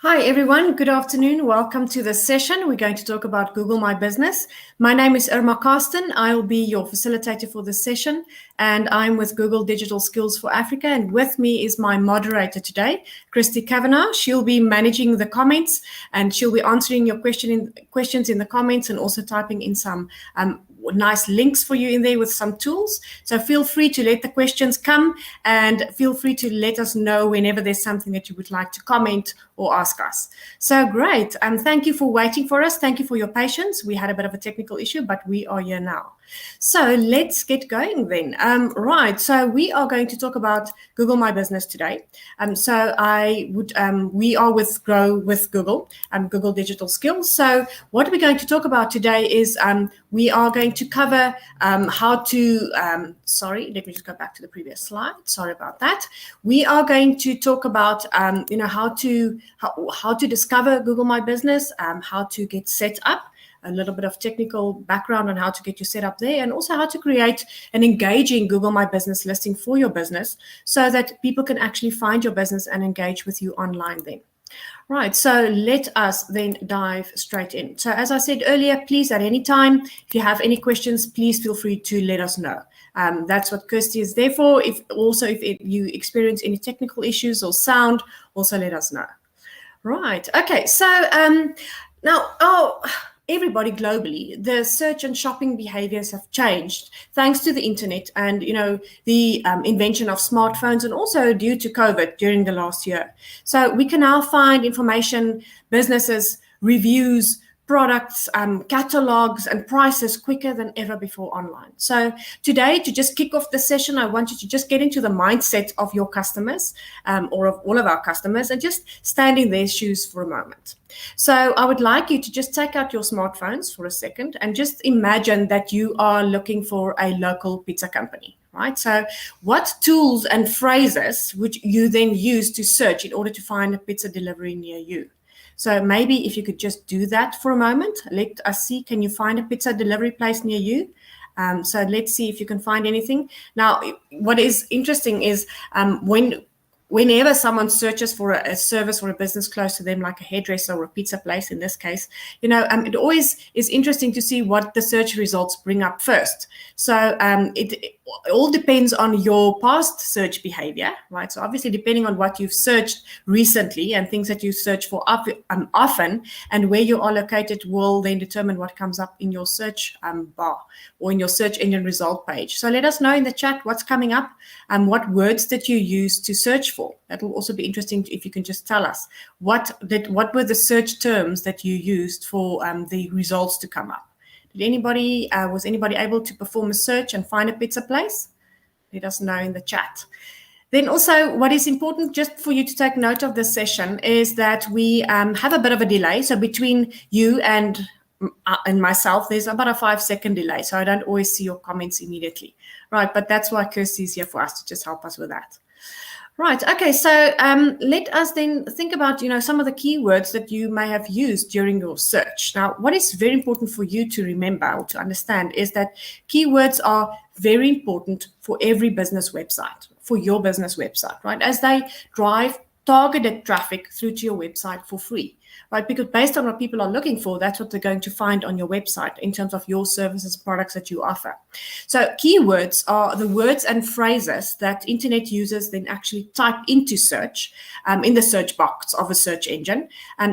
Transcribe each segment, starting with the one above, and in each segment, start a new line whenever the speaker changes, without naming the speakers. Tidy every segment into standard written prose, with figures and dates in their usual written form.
Hi everyone, good afternoon. Welcome to this session. We're going to talk about Google My Business. My name is Irma Karsten. I'll be your facilitator for this session, and I'm with Google Digital Skills for Africa. And with me is my moderator today, Christy Kavanagh. She'll be managing the comments, and she'll be answering your questions in the comments and also typing in some nice links for you in there with some tools. So feel free to let the questions come, and feel free to let us know whenever there's something that you would like to comment or ask us. So great. Thank you for waiting for us. Thank you for your patience. We had a bit of a technical issue, but we are here now. So let's get going then. Right. So we are going to talk about Google My Business today. We are with Grow with Google, Google Digital Skills. So what we're going to talk about today is we are going to cover how to, sorry, let me just go back to the previous slide. Sorry about that. We are going to talk about, how to discover Google My Business, how to get set up, a little bit of technical background on how to get you set up there, and also how to create an engaging Google My Business listing for your business so that people can actually find your business and engage with you online then. Right, so let us then dive straight in. So as I said earlier, please at any time, if you have any questions, please feel free to let us know. That's what Kirsty is there for. If you experience any technical issues or sound, also let us know. Right, okay, so now, everybody globally, the search and shopping behaviors have changed thanks to the internet and the invention of smartphones, and also due to COVID during the last year. So we can now find information, businesses, reviews, products, catalogs, and prices quicker than ever before online. So today, to just kick off the session, I want you to just get into the mindset of your customers, or of all of our customers, and just stand in their shoes for a moment. So I would like you to just take out your smartphones for a second and just imagine that you are looking for a local pizza company, right? So what tools and phrases would you then use to search in order to find a pizza delivery near you? So maybe if you could just do that for a moment. Let us see, can you find a pizza delivery place near you? So let's see if you can find anything. Now, what is interesting is whenever someone searches for a service or a business close to them, like a hairdresser or a pizza place in this case, it always is interesting to see what the search results bring up first. So it all depends on your past search behavior, right? So obviously, depending on what you've searched recently and things that you search for often, and where you are located will then determine what comes up in your search bar or in your search engine result page. So let us know in the chat what's coming up and what words that you use to search for. That will also be interesting if you can just tell us what were the search terms that you used for the results to come up. Was anybody able to perform a search and find a pizza place? Let us know in the chat. Then also, what is important just for you to take note of this session is that we have a bit of a delay. So between you and myself, there's about a 5-second delay. So I don't always see your comments immediately, right? But that's why Kirsty is here for us to just help us with that. Right. Okay. So let us then think about, some of the keywords that you may have used during your search. Now, what is very important for you to remember or to understand is that keywords are very important for every business website, for your business website, right? As they drive targeted traffic through to your website for free, right? Because based on what people are looking for, that's what they're going to find on your website in terms of your services, products that you offer. So keywords are the words and phrases that internet users then actually type into search, in the search box of a search engine,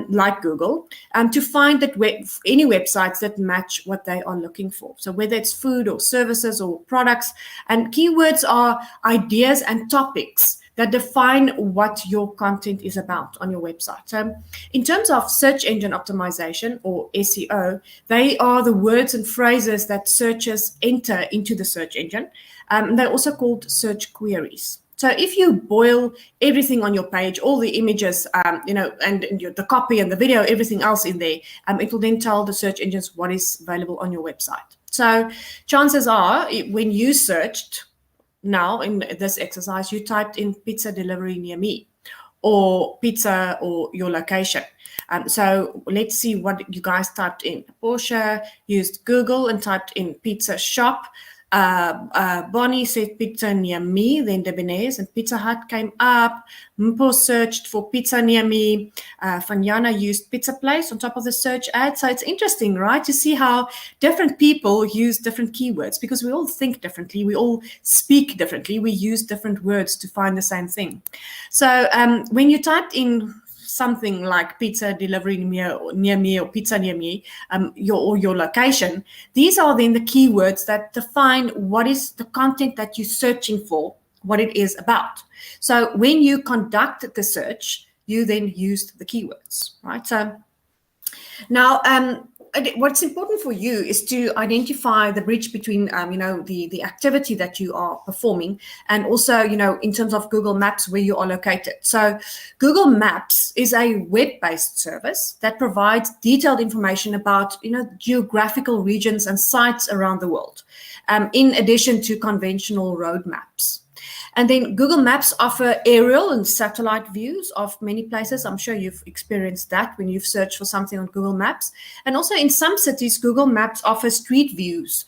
like Google, to find that any websites that match what they are looking for. So whether it's food or services or products, and keywords are ideas and topics that define what your content is about on your website. So in terms of search engine optimization or SEO, they are the words and phrases that searchers enter into the search engine. They're also called search queries. So if you boil everything on your page, all the images, and the copy and the video, everything else in there, it will then tell the search engines what is available on your website. So chances are, when you searched, now in this exercise, you typed in pizza delivery near me, or pizza or your location. So let's see what you guys typed in. Portia used Google and typed in pizza shop. Bonnie said pizza near me, then Debonairs, and Pizza Hut came up. Mpo searched for pizza near me. Fanyana used pizza place on top of the search ad. So it's interesting, right, to see how different people use different keywords, because we all think differently, we all speak differently, we use different words to find the same thing. So when you typed in something like pizza delivery near me or pizza near me, your location, these are then the keywords that define what is the content that you're searching for, what it is about. So when you conduct the search, you then used the keywords, right? So now, what's important for you is to identify the bridge between, the activity that you are performing, and also, in terms of Google Maps, where you are located. So Google Maps is a web-based service that provides detailed information about, geographical regions and sites around the world, in addition to conventional road maps. And then Google Maps offer aerial and satellite views of many places. I'm sure you've experienced that when you've searched for something on Google Maps. And also in some cities, Google Maps offers street views,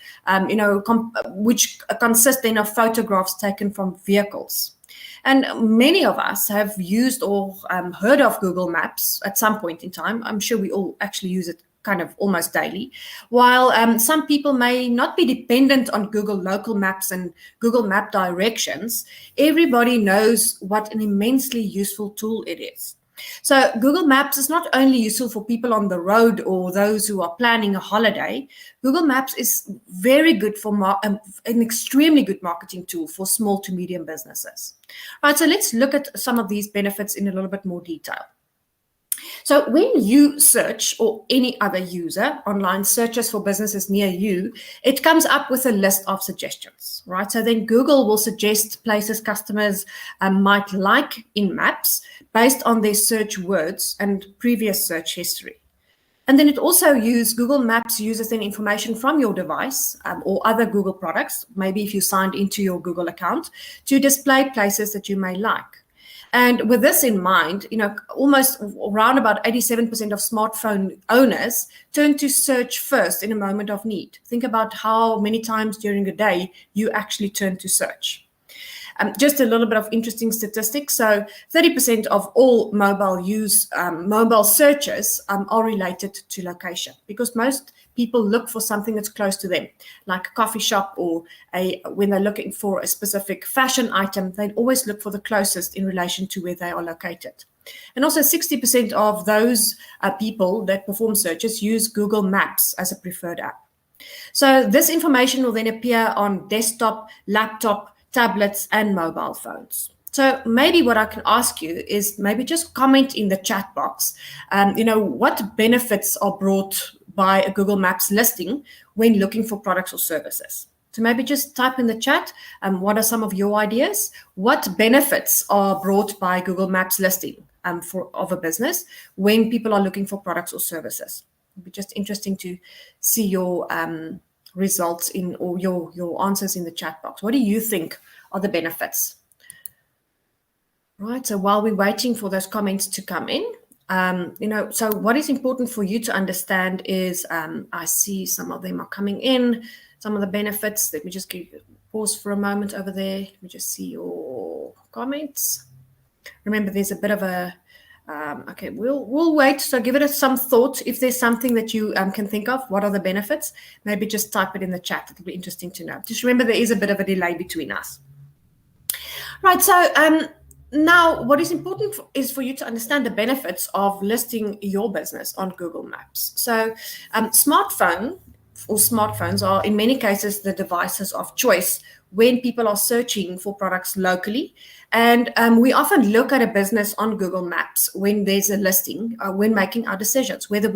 which consist then of photographs taken from vehicles. And many of us have used or heard of Google Maps at some point in time. I'm sure we all actually use it kind of almost daily, while some people may not be dependent on Google local maps and Google map directions. Everybody knows what an immensely useful tool it is. So Google Maps is not only useful for people on the road or those who are planning a holiday. Google Maps is very good for an extremely good marketing tool for small to medium businesses. All right, so let's look at some of these benefits in a little bit more detail. So when you search, or any other user online searches for businesses near you, it comes up with a list of suggestions, right? So then Google will suggest places customers might like in maps based on their search words and previous search history. And then it also Google Maps uses then information from your device or other Google products, maybe if you signed into your Google account, to display places that you may like. And with this in mind, almost around about 87% of smartphone owners turn to search first in a moment of need. Think about how many times during a day you actually turn to search. Just a little bit of interesting statistics. So 30% of all mobile searches are related to location, because most people look for something that's close to them, like a coffee shop, or when they're looking for a specific fashion item, they always look for the closest in relation to where they are located. And also 60% of those people that perform searches use Google Maps as a preferred app. So this information will then appear on desktop, laptop, tablets, and mobile phones. So maybe what I can ask you is maybe just comment in the chat box, what benefits are brought by a Google Maps listing when looking for products or services. So maybe just type in the chat, what are some of your ideas? What benefits are brought by Google Maps listing of a business when people are looking for products or services? It'd be just interesting to see your results or your answers in the chat box. What do you think are the benefits? Right, so while we're waiting for those comments to come in, so what is important for you to understand is, I see some of them are coming in, some of the benefits. Let me just pause for a moment over there. Let me just see your comments. Remember, there's a bit of a, okay, we'll wait. So give it some thought. If there's something that you can think of, what are the benefits? Maybe just type it in the chat. It'll be interesting to know. Just remember, there is a bit of a delay between us. Right, so now, what is important is for you to understand the benefits of listing your business on Google Maps. So smartphones are in many cases the devices of choice when people are searching for products locally. And we often look at a business on Google Maps when there's a listing, when making our decisions, whether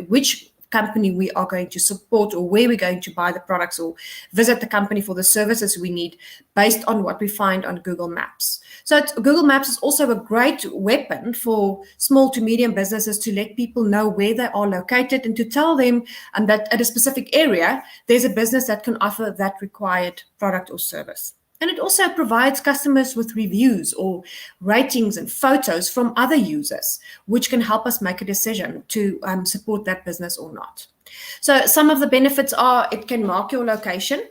which company we are going to support, or where we're going to buy the products or visit the company for the services we need, based on what we find on Google Maps. So Google Maps is also a great weapon for small to medium businesses to let people know where they are located, and to tell them that at a specific area, there's a business that can offer that required product or service. And it also provides customers with reviews or ratings and photos from other users, which can help us make a decision to support that business or not. So some of the benefits are it can mark your location.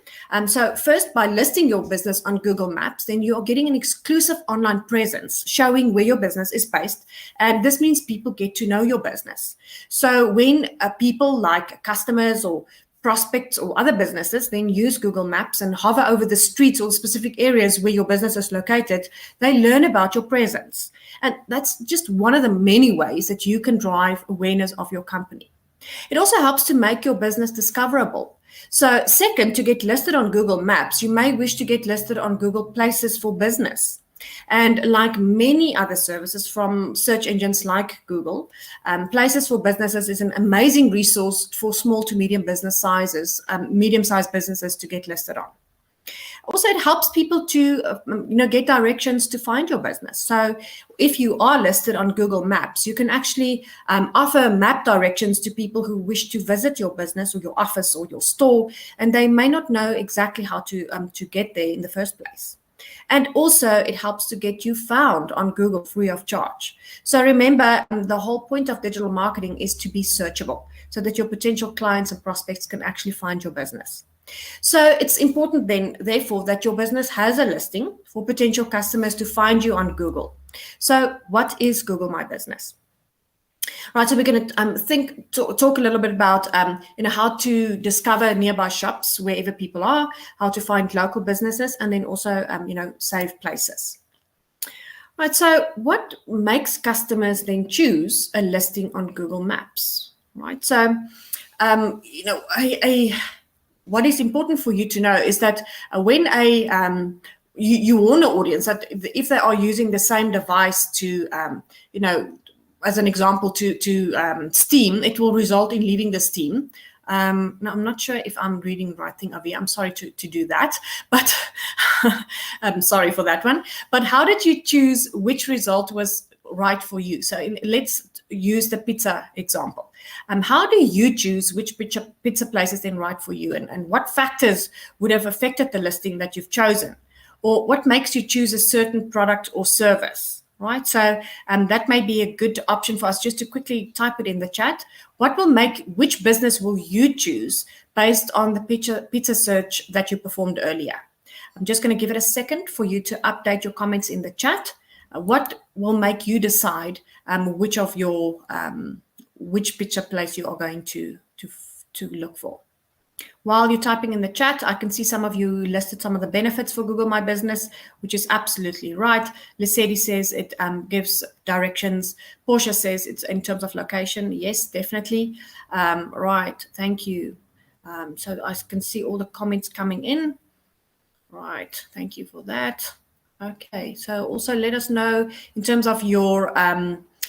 So first, by listing your business on Google Maps, then you're getting an exclusive online presence showing where your business is based. And this means people get to know your business. So when people like customers or prospects or other businesses then use Google Maps and hover over the streets or specific areas where your business is located, they learn about your presence. And that's just one of the many ways that you can drive awareness of your company. It also helps to make your business discoverable. So second, to get listed on Google Maps, you may wish to get listed on Google Places for Business. And like many other services from search engines like Google, Places for Businesses is an amazing resource for small to medium-sized businesses to get listed on. Also, it helps people to get directions to find your business. So if you are listed on Google Maps, you can actually offer map directions to people who wish to visit your business or your office or your store, and they may not know exactly how to get there in the first place. And also, it helps to get you found on Google free of charge. So remember, the whole point of digital marketing is to be searchable so that your potential clients and prospects can actually find your business. So it's important then, therefore, that your business has a listing for potential customers to find you on Google. So what is Google My Business? Right, so we're going to talk a little bit about how to discover nearby shops wherever people are, how to find local businesses, and then also save places. Right, so what makes customers then choose a listing on Google Maps? Right, so what is important for you to know is that when you warn an audience that if they are using the same device to as an example to steam, it will result in leaving the steam. Now, I'm not sure if I'm reading the right thing, Avi. I'm sorry to do that, but I'm sorry for that one. But how did you choose which result was right for you? So let's use the pizza example. How do you choose which pizza place is then right for you, and what factors would have affected the listing that you've chosen? Or what makes you choose a certain product or service? Right, so that may be a good option for us just to quickly type it in the chat. Which business will you choose based on the pizza search that you performed earlier? I'm just going to give it a second for you to update your comments in the chat. What will make you decide which pizza place you are going to look for? While you're typing in the chat, I can see some of you listed some of the benefits for Google My Business, which is absolutely right. Lissetti says it gives directions. Portia says it's in terms of location. Yes, definitely. Right, thank you. So I can see all the comments coming in. Right, thank you for that. Okay, so also let us know in terms of your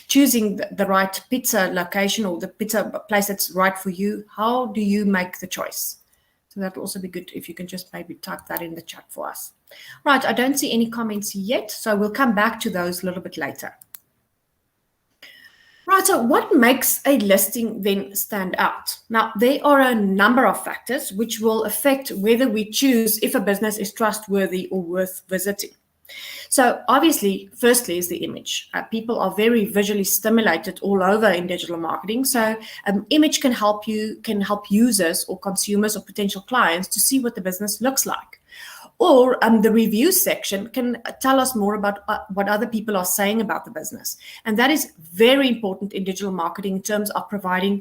choosing the right pizza location or the pizza place that's right for you. How do you make the choice? So that will also be good if you can just maybe type that in the chat for us. Right, I don't see any comments yet, so we'll come back to those a little bit later. Right, so what makes a listing then stand out? Now, there are a number of factors which will affect whether we choose if a business is trustworthy or worth visiting. So obviously, firstly is the image. People are very visually stimulated all over in digital marketing. So image can help users or consumers or potential clients to see what the business looks like. Or the review section can tell us more about what other people are saying about the business. And that is very important in digital marketing in terms of providing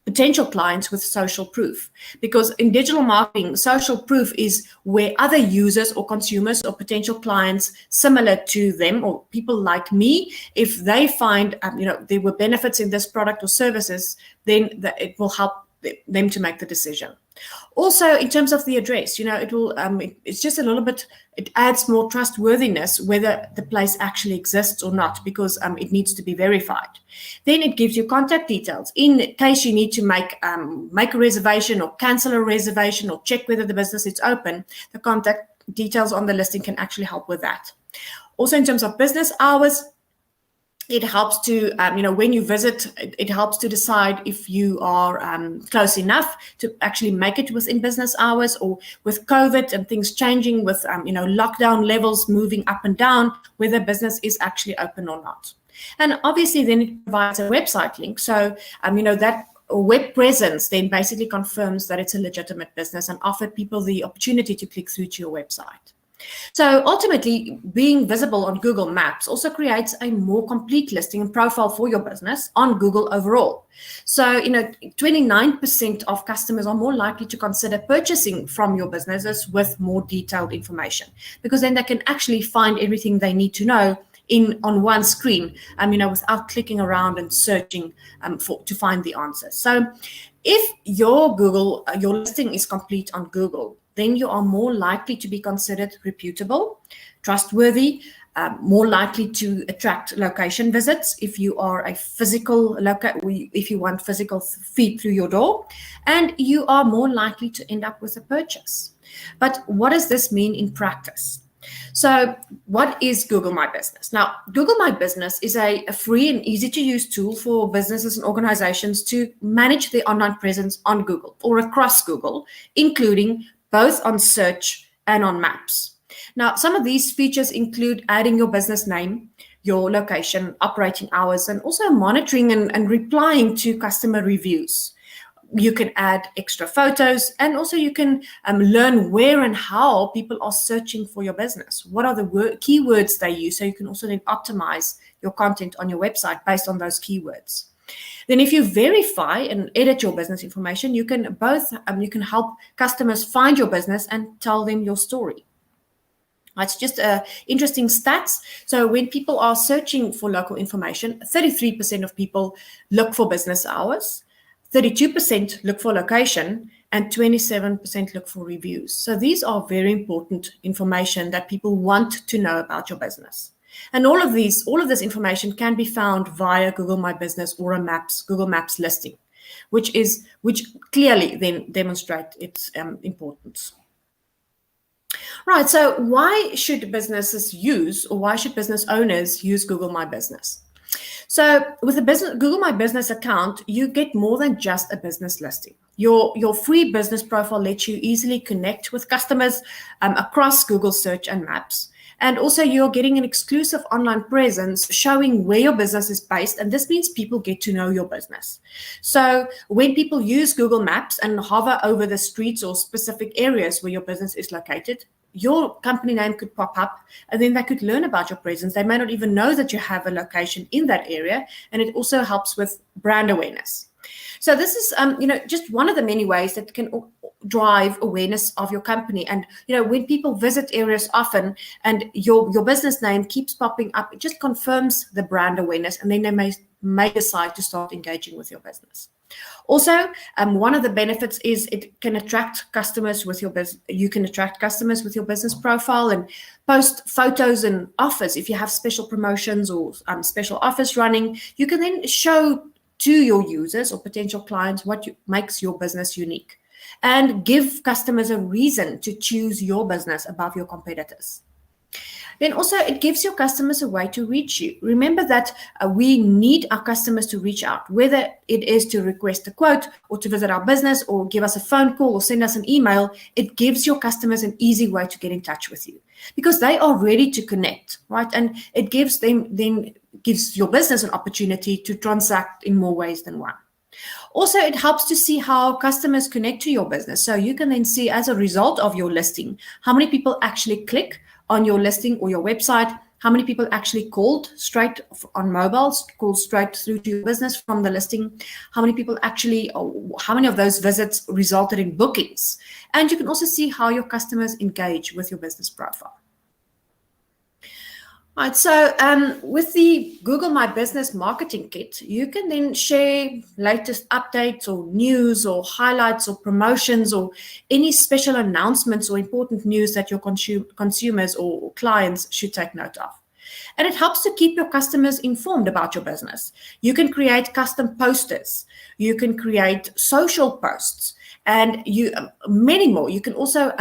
potential clients with social proof, because in digital marketing, social proof is where other users or consumers or potential clients similar to them or people like me, if they find there were benefits in this product or services, then it will help them to make the decision. Also, in terms of the address, it will it's just a little bit, it adds more trustworthiness whether the place actually exists or not, because it needs to be verified. Then it gives you contact details in case you need to make a reservation or cancel a reservation or check whether the business is open. The contact details on the listing can actually help with that. Also, in terms of business hours, it helps to, when you visit, it helps to decide if you are close enough to actually make it within business hours, or with COVID and things changing with, lockdown levels moving up and down, whether business is actually open or not. And obviously then it provides a website link. So, that web presence then basically confirms that it's a legitimate business and offer people the opportunity to click through to your website. So ultimately, being visible on Google Maps also creates a more complete listing and profile for your business on Google overall. So, 29% of customers are more likely to consider purchasing from your businesses with more detailed information, because then they can actually find everything they need to know on one screen, without clicking around and searching to find the answers. So if your listing is complete on Google, then you are more likely to be considered reputable, trustworthy, more likely to attract location visits if you are a if you want physical feed through your door, and you are more likely to end up with a purchase. But what does this mean in practice? So what is Google My Business? Now, Google My Business is a free and easy to use tool for businesses and organizations to manage their online presence on Google or across Google, including both on search and on maps. Now, some of these features include adding your business name, your location, operating hours, and also monitoring and replying to customer reviews. You can add extra photos, and also you can learn where and how people are searching for your business. What are the keywords they use? So you can also then optimize your content on your website based on those keywords. Then if you verify and edit your business information, you can help customers find your business and tell them your story. It's just interesting stats. So when people are searching for local information, 33% of people look for business hours, 32% look for location, and 27% look for reviews. So these are very important information that people want to know about your business. And all of this information can be found via Google My Business or a Google Maps listing, which clearly then demonstrate its importance. Right, so why should business owners use Google My Business? So with a Google My Business account, you get more than just a business listing. Your free business profile lets you easily connect with customers across Google Search and Maps. And also you're getting an exclusive online presence showing where your business is based. And this means people get to know your business. So when people use Google Maps and hover over the streets or specific areas where your business is located, your company name could pop up, and then they could learn about your presence. They may not even know that you have a location in that area, and it also helps with brand awareness. So this is, just one of the many ways that can drive awareness of your company. And, when people visit areas often and your business name keeps popping up, it just confirms the brand awareness, and then they may decide to start engaging with your business. Also, one of the benefits is it can attract customers with your business. You can attract customers with your business profile and post photos and offers. If you have special promotions or special offers running, you can then show to your users or potential clients what makes your business unique, and give customers a reason to choose your business above your competitors. Then also it gives your customers a way to reach you. Remember that we need our customers to reach out, whether it is to request a quote or to visit our business or give us a phone call or send us an email. It gives your customers an easy way to get in touch with you because they are ready to connect, right? And it gives your business an opportunity to transact in more ways than one. Also, it helps to see how customers connect to your business. So you can then see, as a result of your listing, how many people actually click on your listing or your website, how many people actually called straight on mobiles, called straight through to your business from the listing, how many of those visits resulted in bookings. And you can also see how your customers engage with your business profile. Right, so with the Google My Business Marketing Kit, you can then share latest updates or news or highlights or promotions or any special announcements or important news that your consumers or clients should take note of. And it helps to keep your customers informed about your business. You can create custom posters. You can create social posts. And many more. You can also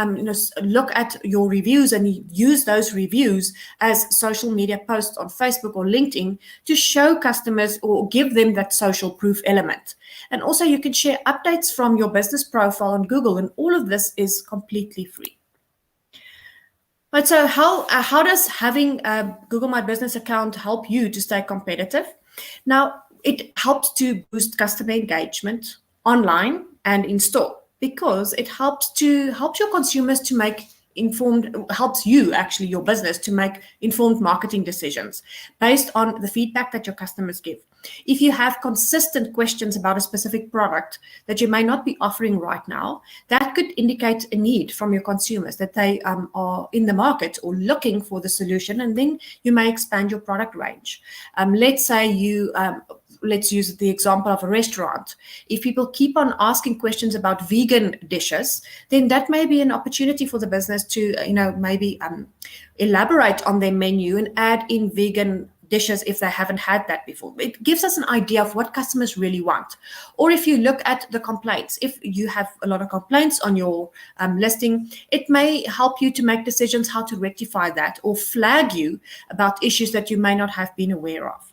look at your reviews and use those reviews as social media posts on Facebook or LinkedIn to show customers or give them that social proof element. And also you can share updates from your business profile on Google, and all of this is completely free. Right, so how does having a Google My Business account help you to stay competitive? Now, it helps to boost customer engagement online and in store, because it helps your consumers to make helps you, actually your business, to make informed marketing decisions based on the feedback that your customers give. If you have consistent questions about a specific product that you may not be offering right now, that could indicate a need from your consumers, that they are in the market or looking for the solution, and then you may expand your product range. Let's say let's use the example of a restaurant. If people keep on asking questions about vegan dishes, then that may be an opportunity for the business to, maybe elaborate on their menu and add in vegan dishes if they haven't had that before. It gives us an idea of what customers really want. Or if you look at the complaints, if you have a lot of complaints on your listing, it may help you to make decisions how to rectify that, or flag you about issues that you may not have been aware of.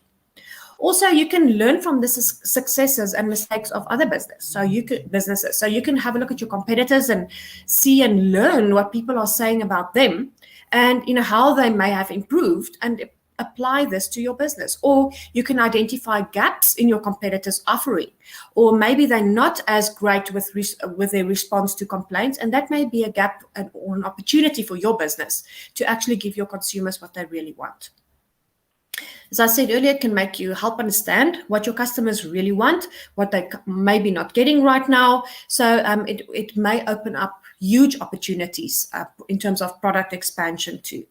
Also, you can learn from the successes and mistakes of other businesses. So you can have a look at your competitors and see and learn what people are saying about them, and how they may have improved, and apply this to your business. Or you can identify gaps in your competitors' offering, or maybe they're not as great with their response to complaints, and that may be a gap or an opportunity for your business to actually give your consumers what they really want. As I said earlier, it can make you help understand what your customers really want, what they may be not getting right now. So it may open up huge opportunities in terms of product expansion too.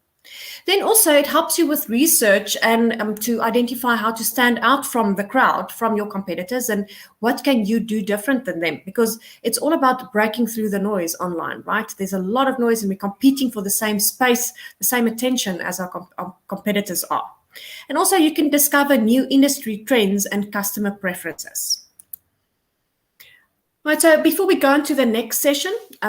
Then also it helps you with research and to identify how to stand out from the crowd, from your competitors, and what can you do different than them, because it's all about breaking through the noise online, right? There's a lot of noise and we're competing for the same space, the same attention as our competitors are. And also you can discover new industry trends and customer preferences. Right, so before we go on to the next section, I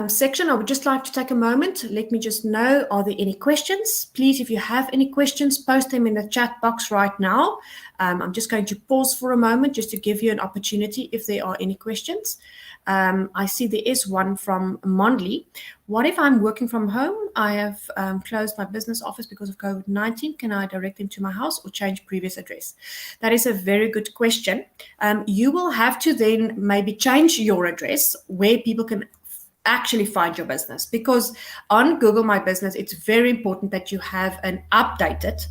would just like to take a moment. Let me just know, are there any questions? Please, if you have any questions, post them in the chat box right now. I'm just going to pause for a moment just to give you an opportunity if there are any questions. I see there is one from Mondley. What if I'm working from home? I have closed my business office because of COVID-19. Can I direct them to my house or change previous address? That is a very good question. You will have to then maybe change your address where people can actually find your business, because on Google My Business, it's very important that you have an updated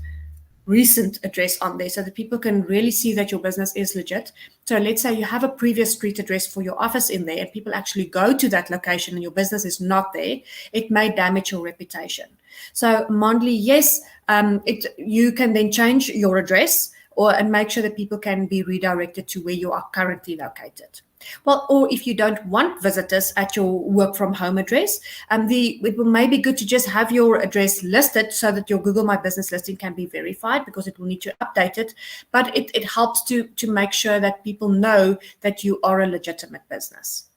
recent address on there so that people can really see that your business is legit. So let's say you have a previous street address for your office in there and people actually go to that location and your business is not there, it may damage your reputation. So Mondley, yes, you can then change your address and make sure that people can be redirected to where you are currently located. Well, or if you don't want visitors at your work from home address, it may be good to just have your address listed so that your Google My Business listing can be verified, because it will need to update it. But it helps to make sure that people know that you are a legitimate business.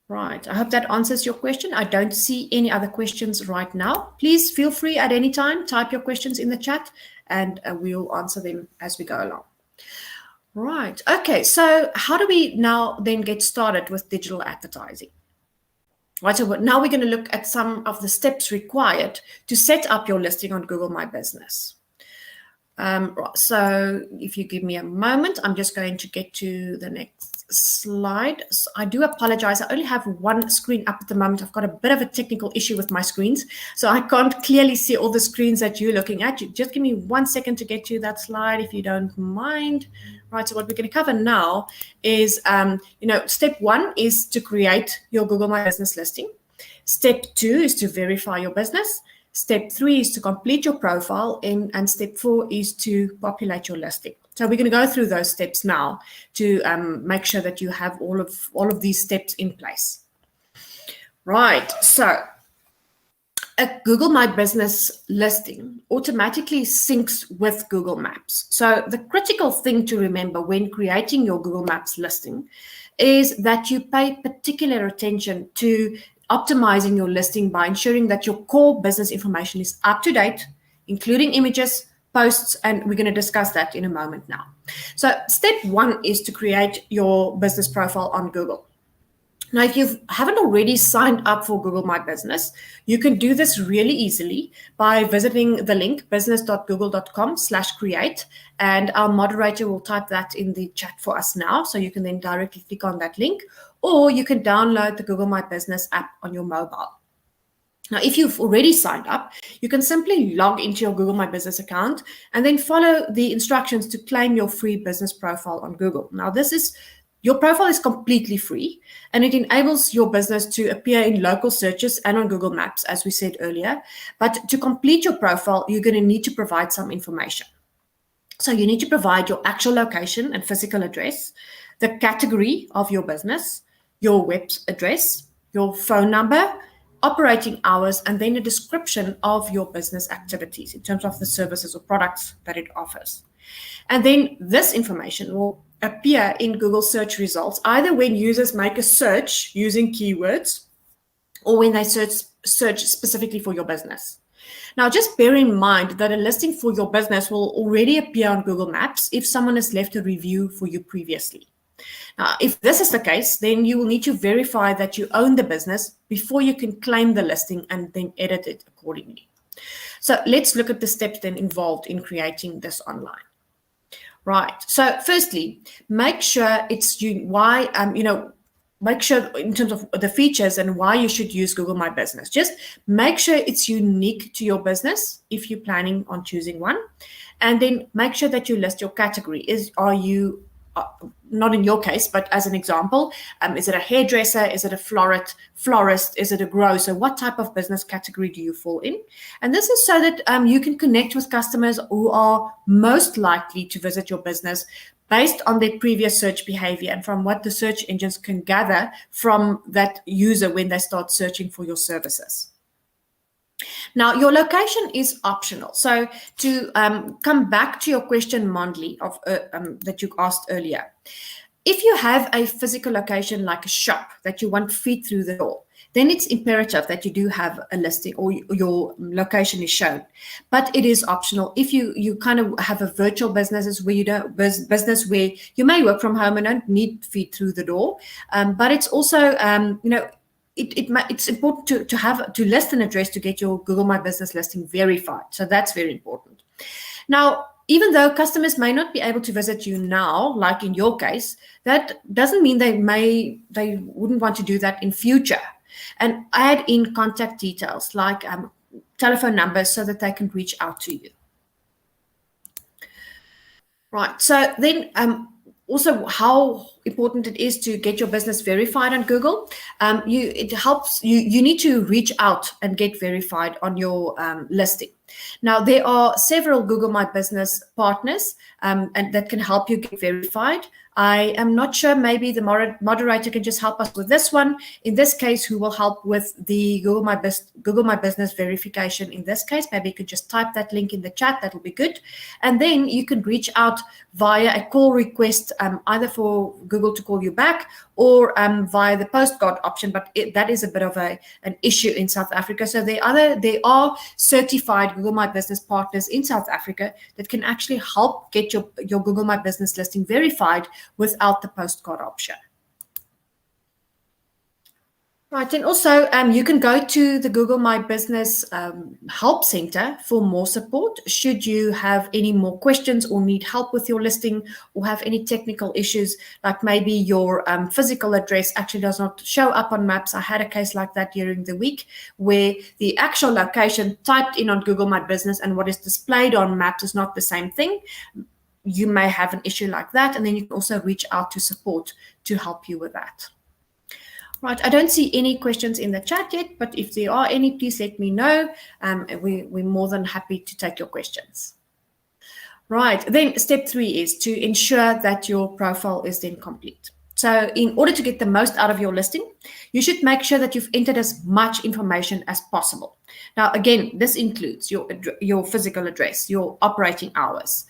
Right, I hope that answers your question. I don't see any other questions right now. Please feel free at any time, type your questions in the chat and we'll answer them as we go along. Right. Okay. So how do we now then get started with digital advertising? Right. So now we're going to look at some of the steps required to set up your listing on Google My Business. Right. So if you give me a moment, I'm just going to get to the next slide. So I do apologize. I only have one screen up at the moment. I've got a bit of a technical issue with my screens, so I can't clearly see all the screens that you're looking at. Just give me 1 second to get to that slide, if you don't mind. Right, so what we're going to cover now is, step 1 is to create your Google My Business listing. Step 2 is to verify your business. Step 3 is to complete your profile, and step 4 is to populate your listing. So we're going to go through those steps now to make sure that you have all of these steps in place. Right, so a Google My Business listing automatically syncs with Google Maps. So the critical thing to remember when creating your Google Maps listing is that you pay particular attention to optimizing your listing by ensuring that your core business information is up to date, including images, posts, and we're going to discuss that in a moment now. So step 1 is to create your business profile on Google. Now, if you haven't already signed up for Google My Business, you can do this really easily by visiting the link business.google.com/create, and our moderator will type that in the chat for us now. So you can then directly click on that link, or you can download the Google My Business app on your mobile. Now, if you've already signed up, you can simply log into your Google My Business account and then follow the instructions to claim your free business profile on Google. Now, your profile is completely free, and it enables your business to appear in local searches and on Google Maps, as we said earlier. But to complete your profile, you're going to need to provide some information. So you need to provide your actual location and physical address, the category of your business, your web address, your phone number, operating hours, and then a description of your business activities in terms of the services or products that it offers. And then this information will appear in Google search results, either when users make a search using keywords or when they search specifically for your business. Now, just bear in mind that a listing for your business will already appear on Google Maps if someone has left a review for you previously. Now, if this is the case, then you will need to verify that you own the business before you can claim the listing and then edit it accordingly. So let's look at the steps then involved in creating this online. Right. So firstly, make sure make sure in terms of the features and why you should use Google My Business. Just make sure it's unique to your business if you're planning on choosing one. And then make sure that you list your category. Are you not in your case, but as an example, is it a hairdresser? Is it a florist? Is it a grocer? What type of business category do you fall in? And this is so that you can connect with customers who are most likely to visit your business based on their previous search behavior and from what the search engines can gather from that user when they start searching for your services. Now, your location is optional. So to come back to your question, Mondley, that you asked earlier, if you have a physical location like a shop that you want feet through the door, then it's imperative that you do have a listing or your location is shown. But it is optional. If you kind of have a virtual business where business where you may work from home and don't need feet through the door, but it's also it's important to list an address to get your Google My Business listing verified. So that's very important. Now, even though customers may not be able to visit you now, like in your case, that doesn't mean they wouldn't want to do that in future. And add in contact details like telephone numbers so that they can reach out to you. Right. So then also how important it is to get your business verified on Google. It helps you need to reach out and get verified on your listing. Now, there are several Google My Business partners and that can help you get verified. I am not sure, maybe the moderator can just help us with this one. In this case, who will help with the Google My Business verification in this case? Maybe you could just type that link in the chat, that will be good. And then you can reach out via a call request, either for Google to call you back or via the postcard option, but that is a bit of an issue in South Africa. So there are certified Google My Business partners in South Africa that can actually help get your Google My Business listing verified without the postcard option. Right, and also you can go to the Google My Business Help Center for more support should you have any more questions or need help with your listing or have any technical issues, like maybe your physical address actually does not show up on maps. I had a case like that during the week where the actual location typed in on Google My Business and what is displayed on maps is not the same thing. You may have an issue like that, and then you can also reach out to support to help you with that. Right, I don't see any questions in the chat yet, but if there are any, please let me know. We're more than happy to take your questions. Right, then step 3 is to ensure that your profile is then complete. So in order to get the most out of your listing, you should make sure that you've entered as much information as possible. Now, again, this includes your physical address, your operating hours,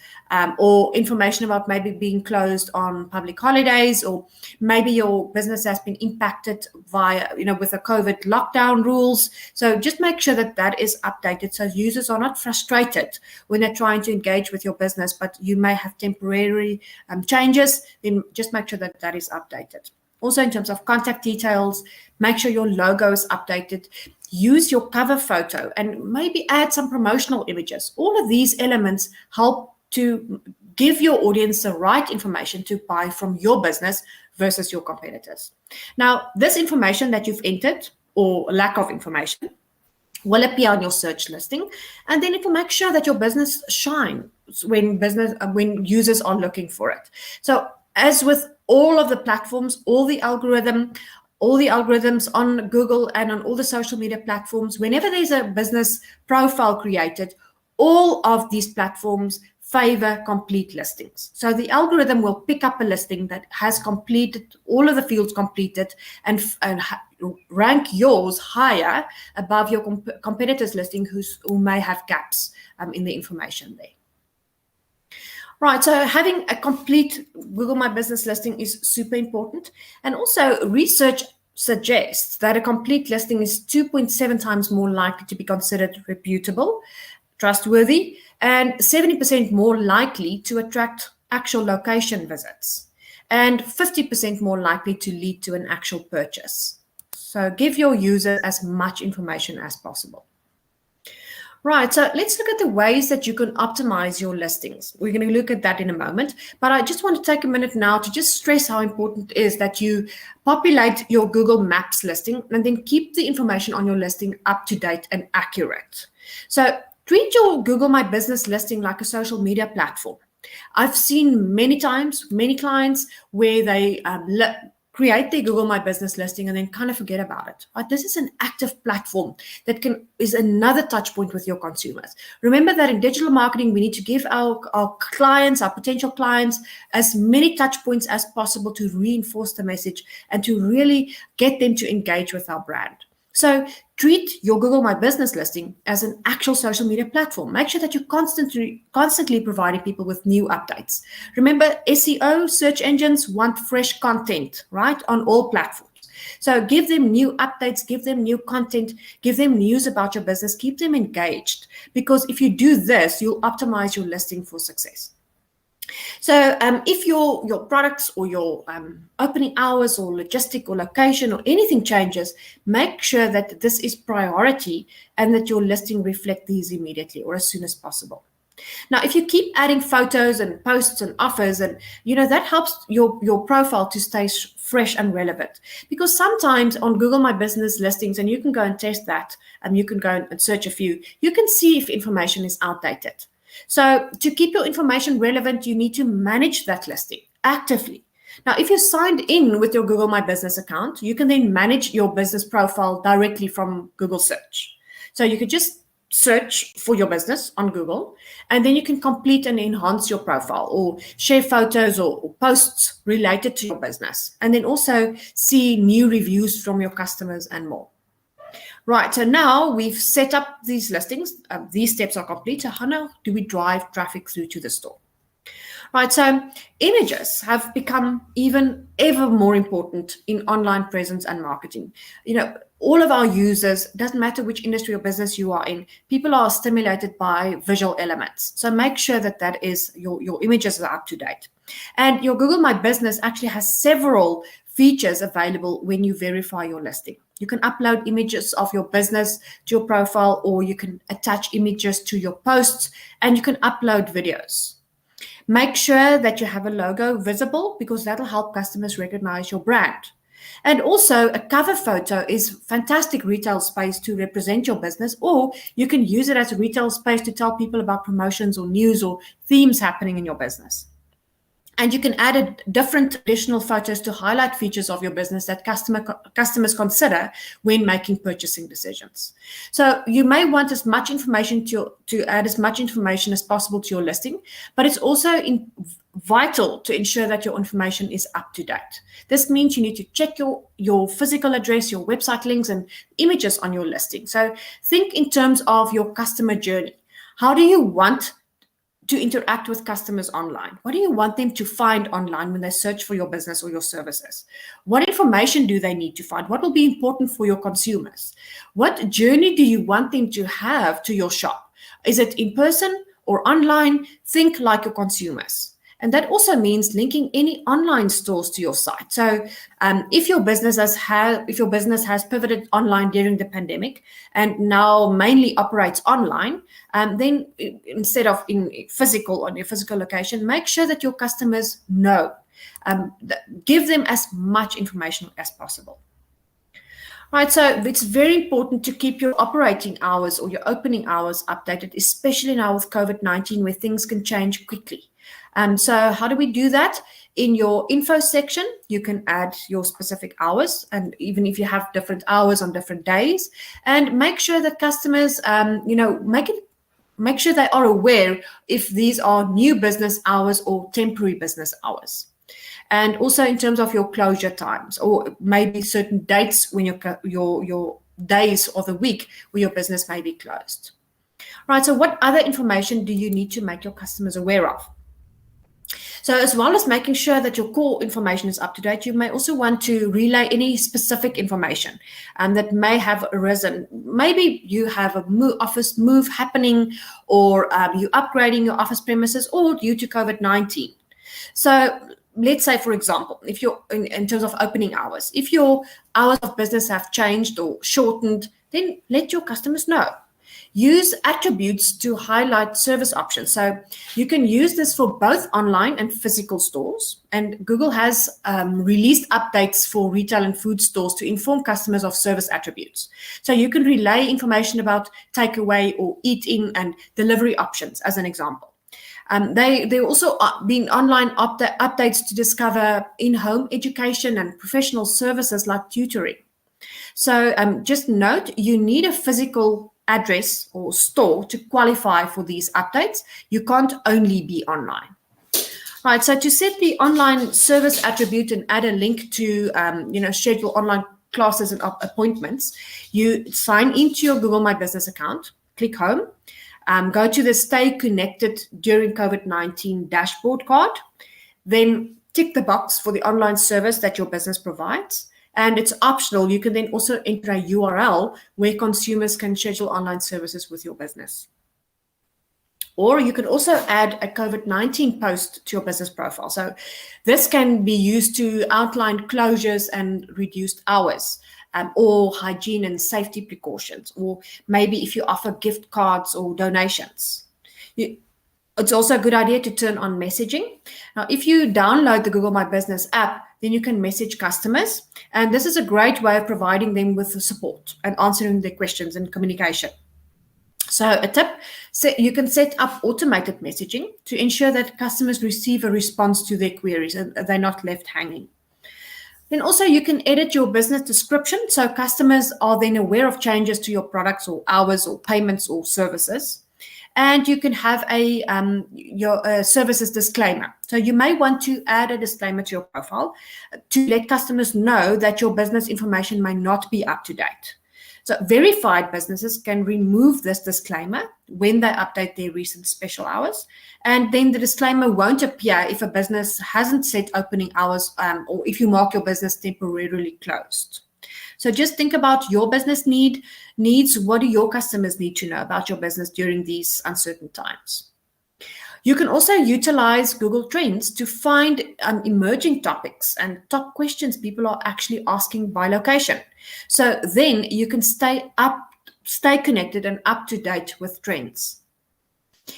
or information about maybe being closed on public holidays, or maybe your business has been impacted via, with the COVID lockdown rules. So just make sure that that is updated so users are not frustrated when they're trying to engage with your business, but you may have temporary changes. Then just make sure that that is updated. Also, in terms of contact details, make sure your logo is updated. Use your cover photo and maybe add some promotional images. All of these elements help to give your audience the right information to buy from your business versus your competitors. Now, this information that you've entered, or lack of information, will appear on your search listing, and then it will make sure that your business shines when users are looking for it. So as with all of the platforms, all the algorithms on Google and on all the social media platforms, whenever there's a business profile created, all of these platforms favor complete listings. So the algorithm will pick up a listing that has completed all of the fields completed and rank yours higher above your competitors' listing who may have gaps in the information there. Right, so having a complete Google My Business listing is super important. And also research suggests that a complete listing is 2.7 times more likely to be considered reputable, trustworthy, and 70% more likely to attract actual location visits, and 50% more likely to lead to an actual purchase. So give your user as much information as possible. Right, so let's look at the ways that you can optimize your listings. We're going to look at that in a moment, but I just want to take a minute now to just stress how important it is that you populate your Google Maps listing and then keep the information on your listing up to date and accurate. So treat your Google My Business listing like a social media platform. I've seen many times, many clients where they create their Google My Business listing and then kind of forget about it. Right? This is an active platform that is another touch point with your consumers. Remember that in digital marketing, we need to give our clients, our potential clients, as many touch points as possible to reinforce the message and to really get them to engage with our brand. So treat your Google My Business listing as an actual social media platform. Make sure that you're constantly providing people with new updates. Remember, SEO, search engines want fresh content, right, on all platforms. So give them new updates, give them new content, give them news about your business, keep them engaged. Because if you do this, you'll optimize your listing for success. So if your products or your opening hours or logistic or location or anything changes, make sure that this is priority and that your listing reflect these immediately or as soon as possible. Now, if you keep adding photos and posts and offers, and that helps your profile to stay fresh and relevant. Because sometimes on Google My Business listings, and you can go and test that, and you can go and search a few, you can see if information is outdated. So to keep your information relevant, you need to manage that listing actively. Now, if you're signed in with your Google My Business account, you can then manage your business profile directly from Google Search. So you could just search for your business on Google, and then you can complete and enhance your profile or share photos or posts related to your business, and then also see new reviews from your customers and more. Right, so now we've set up these listings. These steps are complete. So how now do we drive traffic through to the store? Right, so images have become ever more important in online presence and marketing. All of our users, doesn't matter which industry or business you are in, people are stimulated by visual elements. So make sure that is your images are up to date. And your Google My Business actually has several features available when you verify your listing. You can upload images of your business to your profile, or you can attach images to your posts, and you can upload videos. Make sure that you have a logo visible, because that'll help customers recognize your brand. And also, a cover photo is fantastic retail space to represent your business, or you can use it as a retail space to tell people about promotions or news or themes happening in your business. And you can add different additional photos to highlight features of your business that customers consider when making purchasing decisions. So you may want as much information to add as much information as possible to your listing, but it's also vital to ensure that your information is up to date. This means you need to check your physical address, your website links, and images on your listing. So think in terms of your customer journey. How do you want to interact with customers online? What do you want them to find online when they search for your business or your services? What information do they need to find? What will be important for your consumers? What journey do you want them to have to your shop? Is it in person or online? Think like your consumers. And that also means linking any online stores to your site. So if your business has pivoted online during the pandemic and now mainly operates online, then instead of in physical on your physical location, make sure that your customers know. Give them as much information as possible. Right, so it's very important to keep your operating hours or your opening hours updated, especially now with COVID-19 where things can change quickly. So how do we do that? In your info section, you can add your specific hours, and even if you have different hours on different days, and make sure that customers, make sure they are aware if these are new business hours or temporary business hours. And also in terms of your closure times, or maybe certain dates when your days of the week where your business may be closed. Right, so what other information do you need to make your customers aware of? So as well as making sure that your core information is up to date, you may also want to relay any specific information that may have arisen. Maybe you have a office move happening, or you're upgrading your office premises, or due to COVID-19. So let's say, for example, if you're in terms of opening hours, if your hours of business have changed or shortened, then let your customers know. Use attributes to highlight service options. So you can use this for both online and physical stores. And Google has released updates for retail and food stores to inform customers of service attributes. So you can relay information about takeaway or eat-in and delivery options, as an example. There also been online updates to discover in-home education and professional services like tutoring. So just note, you need a physical address or store to qualify for these updates. You can't only be online. Right, so to set the online service attribute and add a link to schedule online classes and appointments, you sign into your Google My Business account, click home, go to the Stay Connected During COVID-19 dashboard card, then tick the box for the online service that your business provides. And it's optional. You can then also enter a URL where consumers can schedule online services with your business. Or you can also add a COVID-19 post to your business profile. So this can be used to outline closures and reduced hours, or hygiene and safety precautions, or maybe if you offer gift cards or donations. It's also a good idea to turn on messaging. Now, if you download the Google My Business app, then you can message customers. And this is a great way of providing them with the support and answering their questions and communication. So a tip, you can set up automated messaging to ensure that customers receive a response to their queries and they're not left hanging. Then also you can edit your business description so customers are then aware of changes to your products or hours or payments or services. And you can have your services disclaimer. So you may want to add a disclaimer to your profile to let customers know that your business information may not be up to date. So verified businesses can remove this disclaimer when they update their recent special hours. And then the disclaimer won't appear if a business hasn't set opening hours or if you mark your business temporarily closed. So just think about your business needs. What do your customers need to know about your business during these uncertain times? You can also utilize Google Trends to find emerging topics and top questions people are actually asking by location. So then you can stay connected and up to date with trends.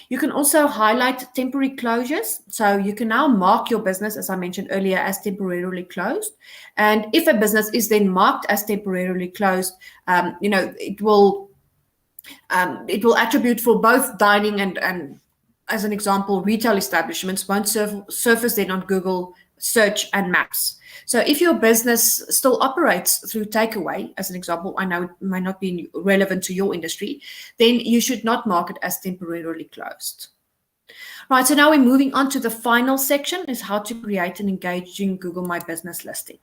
You can also highlight temporary closures. So you can now mark your business, as I mentioned earlier, as temporarily closed. And if a business is then marked as temporarily closed, it will attribute for both dining and as an example, retail establishments won't surface then on Google search and maps. So if your business still operates through takeaway, as an example, I know it might not be relevant to your industry, then you should not mark it as temporarily closed. Right, so now we're moving on to the final section, is how to create an engaging Google My Business listing.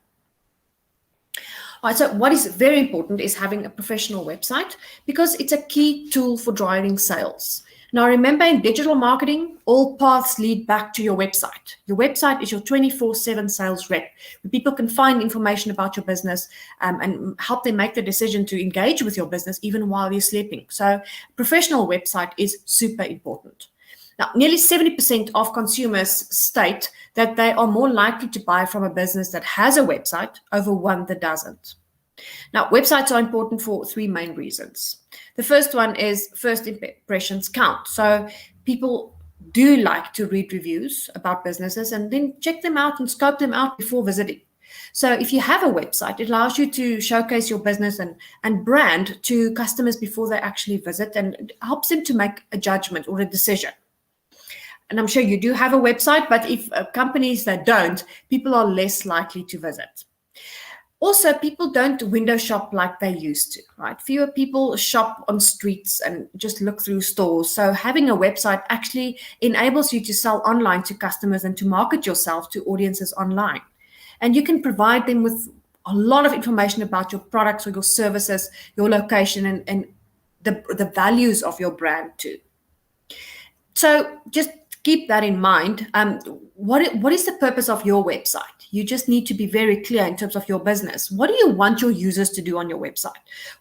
All right, so what is very important is having a professional website because it's a key tool for driving sales. Now, remember, in digital marketing, all paths lead back to your website. Your website is your 24/7 sales rep, where people can find information about your business and help them make the decision to engage with your business even while you're sleeping. So professional website is super important. Now, nearly 70% of consumers state that they are more likely to buy from a business that has a website over one that doesn't. Now, websites are important for three main reasons. The first one is first impressions count. So people do like to read reviews about businesses and then check them out and scope them out before visiting. So if you have a website, it allows you to showcase your business and brand to customers before they actually visit, and it helps them to make a judgment or a decision. And I'm sure you do have a website, but if companies that don't, people are less likely to visit. Also, people don't window shop like they used to, right? Fewer people shop on streets and just look through stores. So having a website actually enables you to sell online to customers and to market yourself to audiences online. And you can provide them with a lot of information about your products or your services, your location, and the values of your brand too. So just keep that in mind. What is the purpose of your website? You just need to be very clear in terms of your business. What do you want your users to do on your website?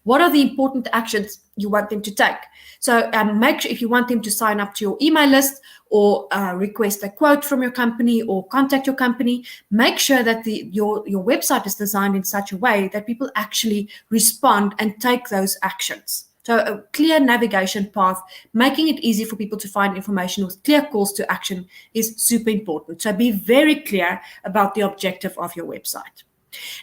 What are the important actions you want them to take? So make sure if you want them to sign up to your email list or request a quote from your company or contact your company, make sure that your website is designed in such a way that people actually respond and take those actions. So a clear navigation path, making it easy for people to find information with clear calls to action is super important. So be very clear about the objective of your website.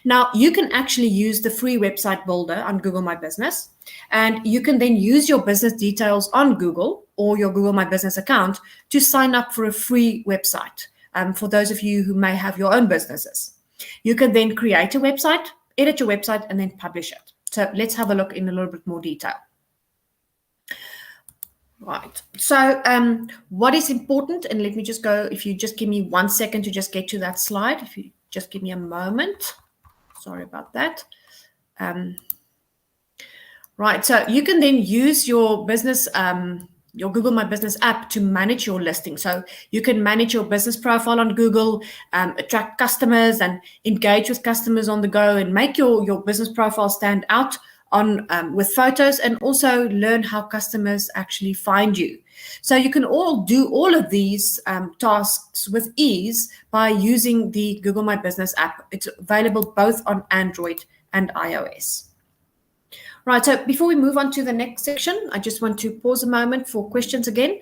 Now, you can actually use the free website builder on Google My Business, and you can then use your business details on Google or your Google My Business account to sign up for a free website for those of you who may have your own businesses. You can then create a website, edit your website, and then publish it. So let's have a look in a little bit more detail. Right. So what is important, and let me just go, if you just give me 1 second to just get to that slide, if you just give me a moment. Sorry about that. Right. So you can then use your business, your Google My Business app to manage your listing. So you can manage your business profile on Google, attract customers and engage with customers on the go, and make your business profile stand out on with photos, and also learn how customers actually find you. So you can do all of these tasks with ease by using the Google My Business app. It's available both on Android and iOS. Right, so before we move on to the next section, I just want to pause a moment for questions again.